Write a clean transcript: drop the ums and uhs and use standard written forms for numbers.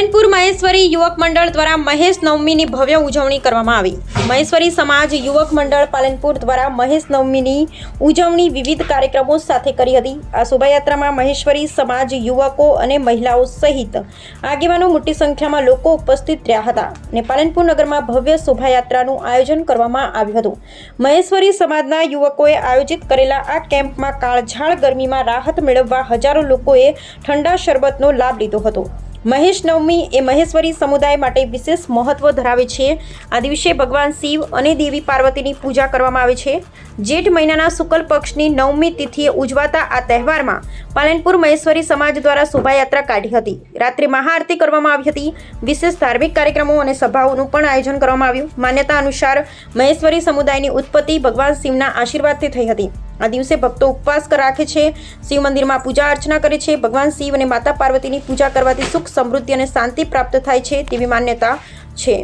પાલનપુર મહેશ્વરી યુવક મંડળ દ્વારા મહેશ નવમીની ભવ્ય ઉજવણી કરવામાં આવી। મહેશ્વરી સમાજ યુવક મંડળ પાલનપુર દ્વારા મહેશ નવમીની ઉજવણી વિવિધ કાર્યક્રમો સાથે કરી હતી। આ શોભાયાત્રામાં મહેશ્વરી સમાજ યુવકો અને મહિલાઓ સહિત આગેવાનો મોટી સંખ્યામાં લોકો ઉપસ્થિત રહ્યા હતા અને પાલનપુર નગરમાં ભવ્ય શોભાયાત્રાનું આયોજન કરવામાં આવ્યું હતું। મહેશ્વરી સમાજના યુવકોએ આયોજિત કરેલા આ કેમ્પમાં કાળઝાળ ગરમીમાં રાહત મેળવવા હજારો લોકોએ ઠંડા શરબતનો લાભ લીધો હતો। મહેશ નવમી એ મહેશ્વરી સમુદાય માટે વિશેષ મહત્વ ધરાવે છે। આ દિવસે ભગવાન શિવ અને દેવી પાર્વતીની પૂજા કરવામાં આવે છે। જેઠ મહિનાના શુક્લ પક્ષની નવમી તિથિએ ઉજવાતા આ તહેવારમાં પાલનપુર મહેશ્વરી સમાજ દ્વારા શોભાયાત્રા કાઢી હતી। રાત્રે મહાઆરતી કરવામાં આવી હતી। વિશેષ ધાર્મિક કાર્યક્રમો અને સભાઓનું પણ આયોજન કરવામાં આવ્યું। માન્યતા અનુસાર મહેશ્વરી સમુદાયની ઉત્પત્તિ ભગવાન શિવના આશીર્વાદથી થઈ હતી। આ દિવસે ભક્તો ઉપવાસ રાખે છે, શિવ મંદિરમાં પૂજા અર્ચના કરે છે। ભગવાન શિવ અને માતા પાર્વતીની પૂજા કરવાથી સુખ, સમૃદ્ધિ અને શાંતિ પ્રાપ્ત થાય છે તેવી માન્યતા છે।